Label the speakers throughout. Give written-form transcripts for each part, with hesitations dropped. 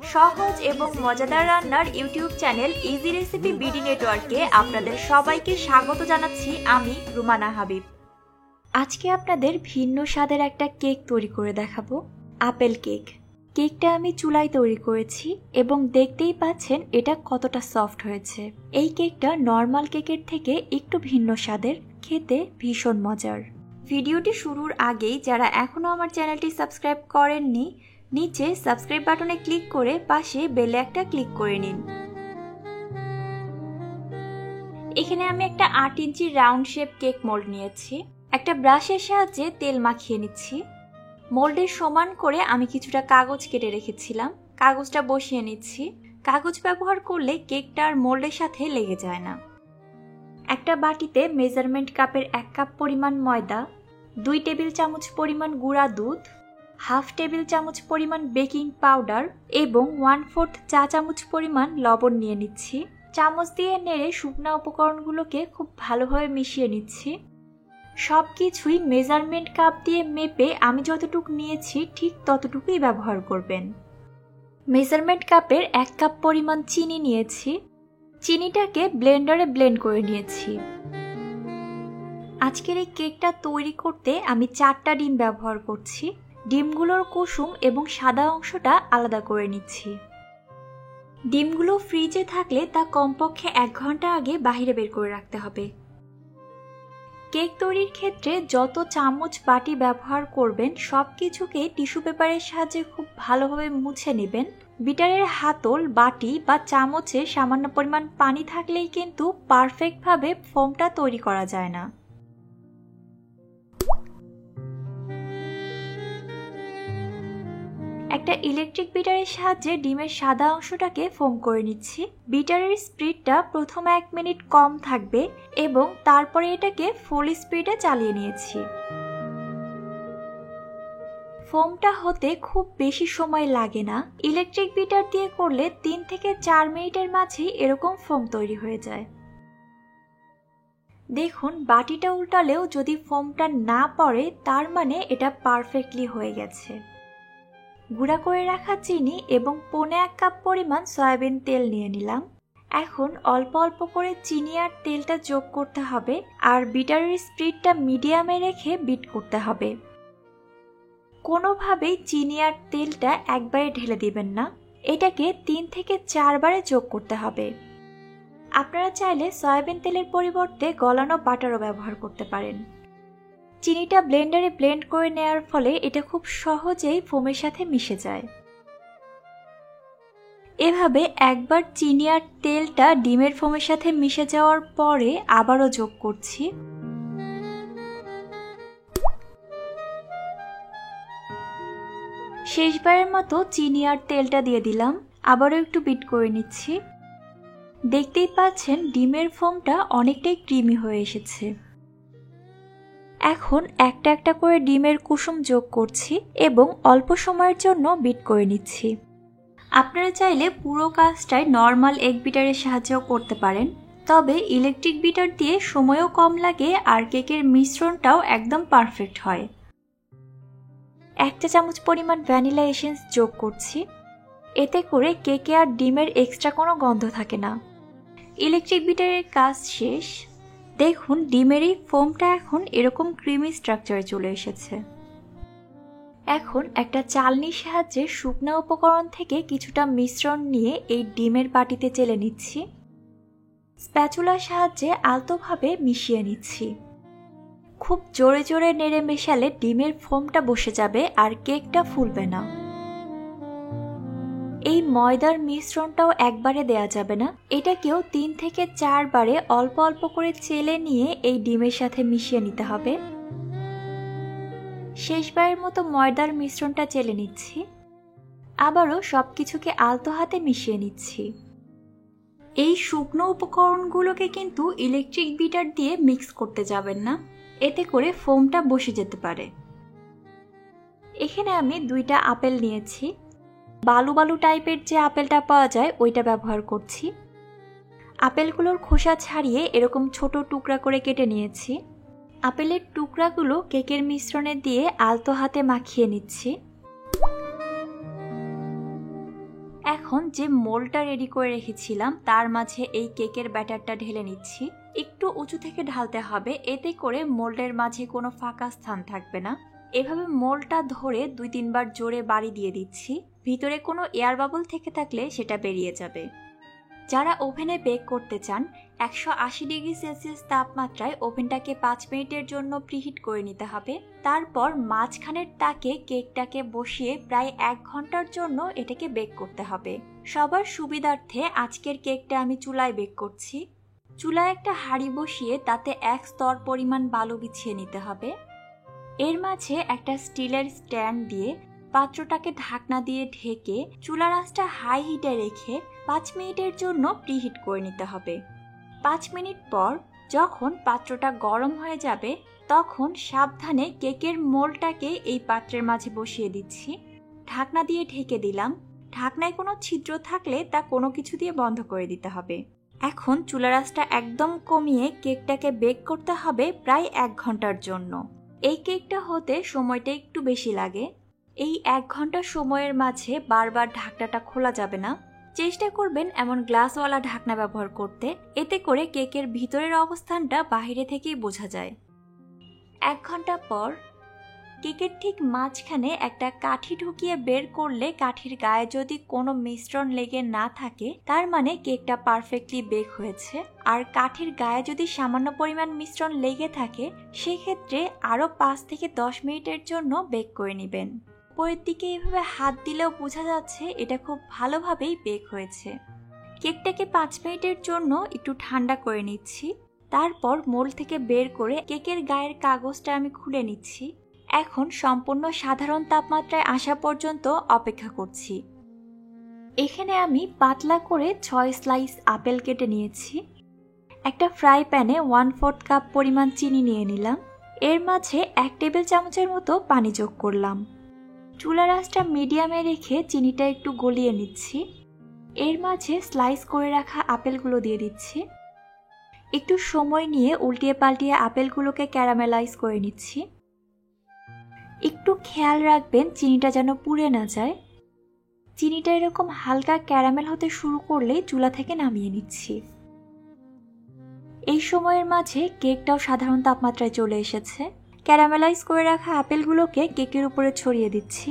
Speaker 1: সহজ এবং মজাদার রান্নার YouTube channel easy recipe BD নেটওয়ার্কে আপনাদের সবাইকে স্বাগত জানাচ্ছি। আমি রুমানা হাবিব। আজকে আপনাদের ভিন্ন স্বাদের একটা কেক তৈরি করে দেখাবো, আপেল কেক। কেকটা আমি চুলায় তৈরি করেছি এবং দেখতেই পাচ্ছেন এটা কতটা সফট হয়েছে। এই কেকটা নর্মাল কেকের থেকে একটু ভিন্ন স্বাদের, খেতে ভীষণ মজার। ভিডিওটি শুরুর আগেই যারা এখনো আমার চ্যানেলটি সাবস্ক্রাইব করেননি, নিচে সাবস্ক্রাইব বাটনে ক্লিক করে পাশে বেলে একটা ক্লিক করে নিন। এখানে আমি একটা 8 ইঞ্চি রাউন্ড শেপ কেক মোল্ড নিয়েছি। একটা ব্রাশের সাহায্যে তেল মাখিয়ে নিচ্ছি। মোল্ডের সমান করে আমি কিছুটা কাগজ কেটে রেখেছিলাম, কাগজটা বসিয়ে নিচ্ছি। কাগজ ব্যবহার করলে কেকটা আর মোল্ডের সাথে লেগে যায় না। একটা বাটিতে মেজারমেন্ট কাপের 1 কাপ পরিমাণ ময়দা, 2 টেবিল চামচ পরিমাণ গুঁড়া দুধ, হাফ টেবিল চামচ পরিমাণ বেকিং পাউডার এবং 1/4 চা চামচ পরিমাণ লবণ নিয়ে নিচ্ছি। চামচ দিয়ে নেড়ে শুকনা উপকরণগুলোকে খুব ভালোভাবে মিশিয়ে নিচ্ছি। সব কিছুই মেজারমেন্ট কাপ দিয়ে মেপে আমি যতটুকু নিয়েছি ঠিক ততটুকুই ব্যবহার করবেন। মেজারমেন্ট কাপের 1 কাপ পরিমাণ চিনি নিয়েছি। চিনিটাকে ব্লেন্ডারে ব্লেন্ড করে নিয়েছি। আজকের এই কেকটা তৈরি করতে আমি 4টা ডিম ব্যবহার করছি। ডিমগুলোর কুসুম এবং সাদা অংশটা আলাদা করে নিচ্ছি। ডিমগুলো ফ্রিজে থাকলে তা কমপক্ষে 1 ঘন্টা আগে বাইরে বের করে রাখতে হবে। কেক তৈরির ক্ষেত্রে যত চামচ বাটি ব্যবহার করবেন সবকিছুকে টিস্যু পেপারের সাহায্যে খুব ভালোভাবে মুছে নেবেন। বিটারের হাতল, বাটি বা চামচে সামান্য পরিমাণ পানি থাকলেই কিন্তু পারফেক্টভাবে ফোমটা তৈরি করা যায় না। একটা ইলেকট্রিক বিটারের সাহায্যে ডিমের সাদা অংশটাকে ফোম করে নিচ্ছি। বিটারের স্পিডটা প্রথম 1 মিনিট কম থাকবে এবং তারপরে এটাকে ফুল স্পিডে চালিয়ে নিয়েছি। ফোমটা হতে খুব বেশি সময় লাগে না। ইলেকট্রিক বিটার দিয়ে করলে 3 থেকে 4 মিনিটের মাঝেই এরকম ফোম তৈরি হয়ে যায়। দেখুন, বাটিটা উল্টালেও যদি ফোমটা না পড়ে তার মানে এটা পারফেক্টলি হয়ে গেছে। গুঁড়া করে রাখা চিনি এবং 1.25 কাপ পরিমাণ সয়াবিন তেল নিয়ে নিলাম। এখন অল্প অল্প করে চিনি আর তেলটা যোগ করতে হবে আর বিটারের স্পিডটা মিডিয়ামে রেখে বিট করতে হবে। কোনোভাবেই চিনি আর তেলটা একবারে ঢেলে দিবেন না, এটাকে 3 থেকে 4 বারে যোগ করতে হবে। আপনারা চাইলে সয়াবিন তেলের পরিবর্তে গলানো বাটারও ব্যবহার করতে পারেন। চিনিটা ব্লেন্ডারে ব্লেন্ড করে নেওয়ার ফলে এটা খুব সহজেই ফোমের সাথে মিশে যায়। এভাবে একবার চিনি আর তেলটা ডিমের ফোমের সাথে মিশে যাওয়ার পরে আবারও যোগ করছি। শেষবারের মতো চিনি আর তেলটা দিয়ে দিলাম, আবারও একটু বিট করে নিচ্ছি। দেখতেই পাচ্ছেন ডিমের ফোমটা অনেকটাই ক্রিমি হয়ে এসেছে। এখন একটা একটা করে ডিমের কুসুম যোগ করছি এবং অল্প সময়ের জন্য বিট করে নিচ্ছি। আপনারা চাইলে পুরো কাজটাই নর্মাল এগ বিটারের সাহায্যেও করতে পারেন, তবে ইলেকট্রিক বিটার দিয়ে সময়ও কম লাগে আর কেকের মিশ্রণটাও একদম পারফেক্ট হয়। 1 চা চামচ পরিমাণ ভ্যানিলা এসেন্স যোগ করছি। এতে করে কেকে আর ডিমের এক্সট্রা কোনো গন্ধ থাকে না। ইলেকট্রিক বিটারের কাজ শেষ। দেখুন, ডিমের এই ফোমটা এখন এরকম ক্রিমি স্ট্রাকচারে চলে এসেছে। এখন একটা চালনির সাহায্যে শুকনা উপকরণ থেকে কিছুটা মিশ্রণ নিয়ে এই ডিমের বাটিতে চেলে নিচ্ছি। স্প্যাচুলার সাহায্যে আলতোভাবে মিশিয়ে নিচ্ছি। খুব জোরে জোরে নেড়ে মেশালে ডিমের ফোমটা বসে যাবে আর কেকটা ফুলবে না। এই ময়দার মিশ্রণটাও একবারে দেয়া যাবে না, এটাকেও 3 থেকে 4 বারে অল্প অল্প করে চেলে নিয়ে এই ডিমের সাথে মিশিয়ে নিতে হবে। শেষবারের মতো ময়দার মিশ্রণটা চেলে নিচ্ছি। আবারও সবকিছুকে আলতো হাতে মিশিয়ে নিচ্ছি। এই শুকনো উপকরণগুলোকে কিন্তু ইলেকট্রিক বিটার দিয়ে মিক্স করতে যাবেন না, এতে করে ফোমটা বসে যেতে পারে। এখানে আমি 2টা আপেল নিয়েছি। বালু বালু টাইপের যে আপেলটা পাওয়া যায় ওইটা ব্যবহার করছি। আপেলগুলোর খোসা ছাড়িয়ে এরকম ছোট টুকরা করে কেটে নিয়েছি। আপেলের টুকরাগুলো কেকের মিশ্রণে দিয়ে আলতো হাতে মাখিয়ে নিচ্ছি। এখন যে মোল্ডটা রেডি করে রেখেছিলাম তার মাঝে এই কেকের ব্যাটারটা ঢেলে নিচ্ছি। একটু উঁচু থেকে ঢালতে হবে, এতে করে মোল্ডের মাঝে কোনো ফাঁকা স্থান থাকবে না। এভাবে মোল্ডটা ধরে 2-3 বার জোরে বাড়ি দিয়ে দিচ্ছি। ভিতরে কোনো এয়ার বাবল থেকে থাকলে সেটা বেরিয়ে যাবে। যারা ওভেনে বেক করতে চান 180 ডিগ্রি সেলসিয়াস তাপমাত্রায় ওভেনটাকে 5 মিনিটের জন্য প্রিহিট করে নিতে হবে। তারপর মাঝখানের তাকে কেকটাকে বসিয়ে প্রায় 1 ঘন্টার জন্য এটাকে বেক করতে হবে। সবার সুবিধার্থে আজকের কেকটা আমি চুলায় বেক করছি। চুলায় একটা হাঁড়ি বসিয়ে তাতে 1 স্তর পরিমাণ বালু বিছিয়ে নিতে হবে। এর মাঝে একটা স্টিলের স্ট্যান্ড দিয়ে পাত্রটাকে ঢাকনা দিয়ে ঢেকে চুলার আঁচটা হাই হিটে রেখে 5 মিনিটের জন্য প্রিহিট করে নিতে হবে। 5 মিনিট পর যখন পাত্রটা গরম হয়ে যাবে তখন সাবধানে কেকের মোল্ডটাকে এই পাত্রের মাঝে বসিয়ে দিচ্ছি। ঢাকনা দিয়ে ঢেকে দিলাম। ঢাকনায় কোনো ছিদ্র থাকলে তা কোনো কিছু দিয়ে বন্ধ করে দিতে হবে। এখন চুলার আঁচটা একদম কমিয়ে কেকটাকে বেক করতে হবে প্রায় 1 ঘন্টার জন্য। এই কেকটা হতে সময়টা একটু বেশি লাগে। এই 1 ঘন্টা সময়ের মাঝে বারবার ঢাকনাটা খোলা যাবে না। চেষ্টা করবেন এমন গ্লাসওয়ালা ঢাকনা ব্যবহার করতে, এতে করে কেকের ভিতরের অবস্থানটা বাইরে থেকেই বোঝা যায়। 1 ঘন্টা পর কেকের ঠিক মাঝখানে একটা কাঠি ঢুকিয়ে বের করলে কাঠির গায়ে যদি কোনো মিশ্রণ লেগে না থাকে তার মানে কেকটা পারফেক্টলি বেক হয়েছে। আর কাঠির গায়ে যদি সামান্য পরিমাণ মিশ্রণ লেগে থাকে সেক্ষেত্রে আরও 5 থেকে 10 মিনিটের জন্য বেক করে নেবেন। উপরের দিকে এভাবে হাত দিলেও বোঝা যাচ্ছে এটা খুব ভালোভাবেই বেক হয়েছে। কেকটাকে 5 মিনিটের জন্য একটু ঠান্ডা করে নিচ্ছি। তারপর মোল্ড থেকে বের করে কেকের গায়ের কাগজটা আমি খুলে নিচ্ছি। এখন সম্পূর্ণ সাধারণ তাপমাত্রায় আসা পর্যন্ত অপেক্ষা করছি। এখানে আমি পাতলা করে 6 স্লাইস আপেল কেটে নিয়েছি। একটা ফ্রাই প্যানে 1/4 কাপ পরিমাণ চিনি নিয়ে নিলাম। এর মাঝে 1 টেবিল চামচের মতো পানি যোগ করলাম। চুলার আঁচটা মিডিয়ামে রেখে চিনিটা একটু গলিয়ে নিচ্ছি। এর মাঝে স্লাইস করে রাখা আপেলগুলো দিয়ে দিচ্ছি। একটু সময় নিয়ে উল্টিয়ে পাল্টিয়ে আপেলগুলোকে ক্যারামেলাইজ করে নিচ্ছি। একটু খেয়াল রাখবেন চিনিটা যেন পুড়ে না যায়। চিনিটা এরকম হালকা ক্যারামেল হতে শুরু করলেই চুলা থেকে নামিয়ে নিচ্ছি। এই সময়ের মাঝে কেকটাও সাধারণ তাপমাত্রায় চলে এসেছে। ক্যারামেলাইজ করে রাখা আপেলগুলোকে কেকের উপরে ছড়িয়ে দিচ্ছি।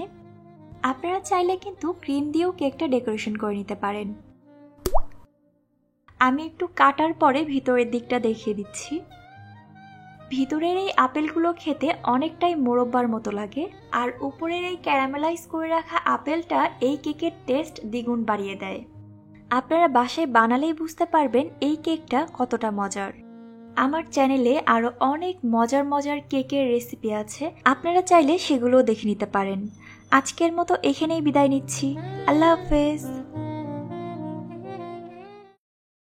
Speaker 1: আপনারা চাইলে কিন্তু ক্রিম দিয়েও কেকটা ডেকোরেশন করে নিতে পারেন। আমি একটু কাটার পরে ভিতরের দিকটা দেখিয়ে দিচ্ছি। ভিতরের এই আপেলগুলো খেতে অনেকটাই মোরব্বার মতো লাগে, আর উপরের এই ক্যারামেলাইজ করে রাখা আপেলটা এই কেকের টেস্ট দ্বিগুণ বাড়িয়ে দেয়। আপনারা বাসায় বানালেই বুঝতে পারবেন এই কেকটা কতটা মজার। আমার চ্যানেলে আরও অনেক মজার মজার কেকের রেসিপি আছে, আপনারা চাইলে সেগুলোও দেখে নিতে পারেন। আজকের মতো এখানেই বিদায় নিচ্ছি। আল্লাহ হাফেজ।